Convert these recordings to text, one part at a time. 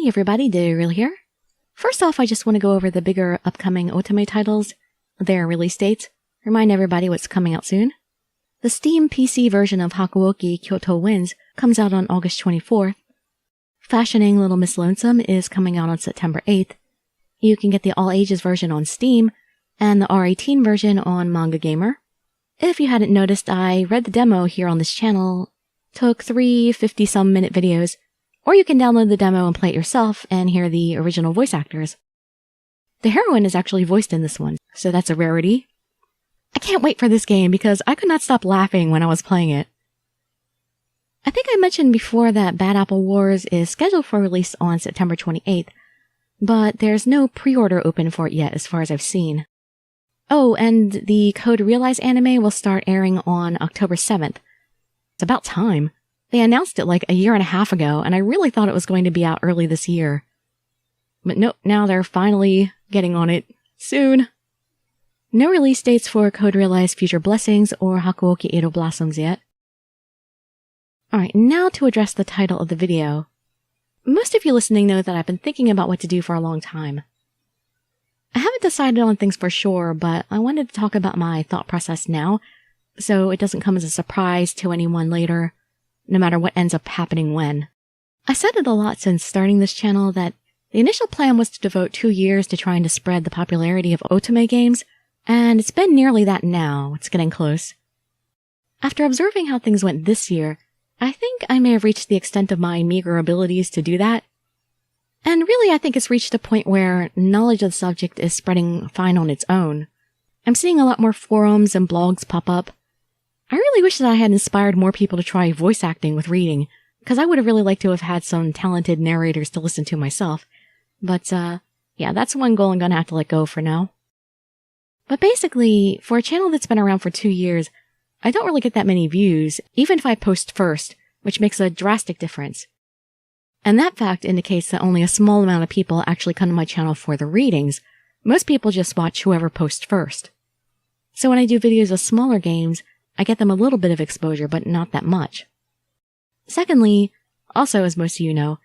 Hey everybody, Dirili here. First off, I just want to go over the bigger upcoming Otome titles, their release dates, remind everybody what's coming out soon. The Steam PC version of Hakuoki Kyoto Winds comes out on August 24th. Fashioning Little Miss Lonesome is coming out on September 8th. You can get the All Ages version on Steam, and the R18 version on Manga Gamer. If you hadn't noticed, I read the demo here on this channel, took 3 50-some minute videos, or you can download the demo and play it yourself and hear the original voice actors. The heroine is actually voiced in this one, so that's a rarity. I can't wait for this game because I could not stop laughing when I was playing it. I think I mentioned before that Bad Apple Wars is scheduled for release on September 28th, but there's no pre-order open for it yet as far as I've seen. Oh, and the Code Realize anime will start airing on October 7th. It's about time. They announced it like a year and a half ago, and I really thought it was going to be out early this year. But nope, now they're finally getting on it. Soon. No release dates for Code Realize Future Blessings or Hakuoki Edo Blossoms yet. Alright, now to address the title of the video. Most of you listening know that I've been thinking about what to do for a long time. I haven't decided on things for sure, but I wanted to talk about my thought process now, so it doesn't come as a surprise to anyone later, no matter what ends up happening when. I said it a lot since starting this channel that the initial plan was to devote 2 years to trying to spread the popularity of Otome games, and it's been nearly that now. It's getting close. After observing how things went this year, I think I may have reached the extent of my meager abilities to do that. And really, I think it's reached a point where knowledge of the subject is spreading fine on its own. I'm seeing a lot more forums and blogs pop up. I really wish that I had inspired more people to try voice acting with reading, because I would have really liked to have had some talented narrators to listen to myself. But, yeah, that's one goal I'm gonna have to let go for now. But basically, for a channel that's been around for 2 years, I don't really get that many views, even if I post first, which makes a drastic difference. And that fact indicates that only a small amount of people actually come to my channel for the readings. Most people just watch whoever posts first. So when I do videos of smaller games, I get them a little bit of exposure, but not that much. Secondly, also as most of you know,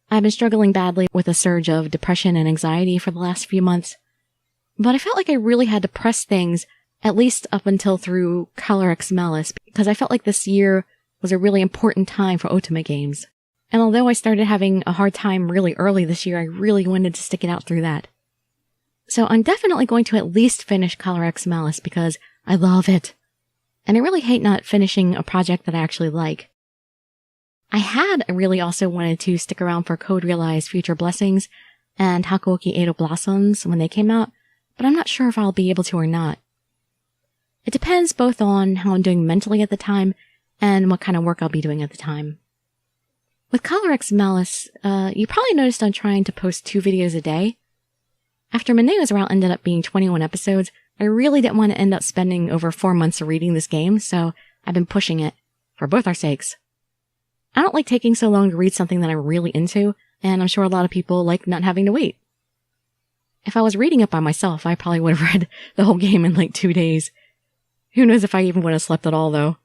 I've been struggling badly with a surge of depression and anxiety for the last few months. But I felt like I really had to press things, at least up until through Color X Malice, because I felt like this year was a really important time for Otome games. And although I started having a hard time really early this year, I really wanted to stick it out through that. So I'm definitely going to at least finish Color X Malice because I love it. And I really hate not finishing a project that I actually like. I had really also wanted to stick around for Code Realize Future Blessings and Hakuoki Edo Blossoms when they came out, but I'm not sure if I'll be able to or not. It depends both on how I'm doing mentally at the time and what kind of work I'll be doing at the time. With Color X Malice, you probably noticed I'm trying to post 2 videos a day. After Maneo's route ended up being 21 episodes, I really didn't want to end up spending over 4 months reading this game, so I've been pushing it, for both our sakes. I don't like taking so long to read something that I'm really into, and I'm sure a lot of people like not having to wait. If I was reading it by myself, I probably would have read the whole game in like 2 days. Who knows if I even would have slept at all, though.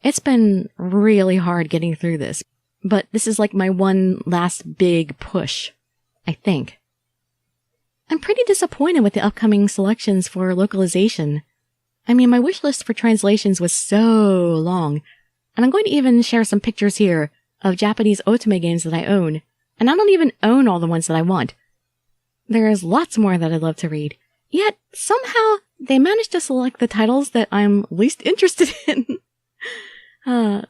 It's been really hard getting through this, but this is like my one last big push, I think. I'm pretty disappointed with the upcoming selections for localization. I mean, my wish list for translations was so long, and I'm going to even share some pictures here of Japanese Otome games that I own, and I don't even own all the ones that I want. There's lots more that I'd love to read, yet somehow they managed to select the titles that I'm least interested in.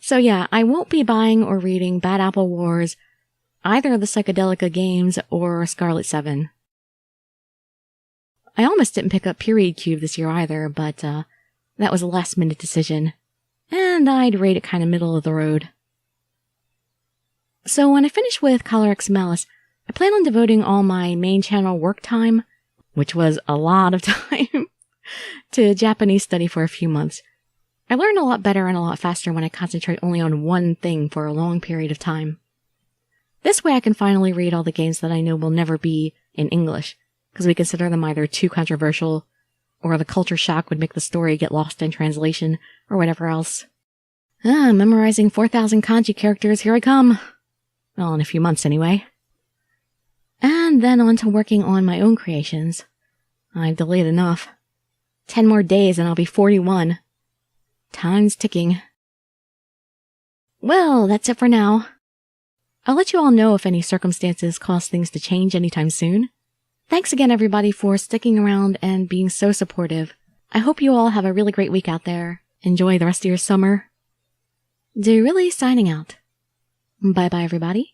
So yeah, I won't be buying or reading Bad Apple Wars, either of the Psychedelica games or Scarlet 7. I almost didn't pick up Period Cube this year either, but that was a last-minute decision, and I'd rate it kind of middle of the road. So when I finish with Color X Malice, I plan on devoting all my main channel work time, which was a lot of time, to Japanese study for a few months. I learn a lot better and a lot faster when I concentrate only on one thing for a long period of time. This way I can finally read all the games that I know will never be in English, because we consider them either too controversial, or the culture shock would make the story get lost in translation, or whatever else. Memorizing 4,000 kanji characters, here I come! Well, in a few months anyway. And then on to working on my own creations. I've delayed enough. 10 more days and I'll be 41. Time's ticking. Well, that's it for now. I'll let you all know if any circumstances cause things to change anytime soon. Thanks again, everybody, for sticking around and being so supportive. I hope you all have a really great week out there. Enjoy the rest of your summer. Dirili signing out. Bye-bye, everybody.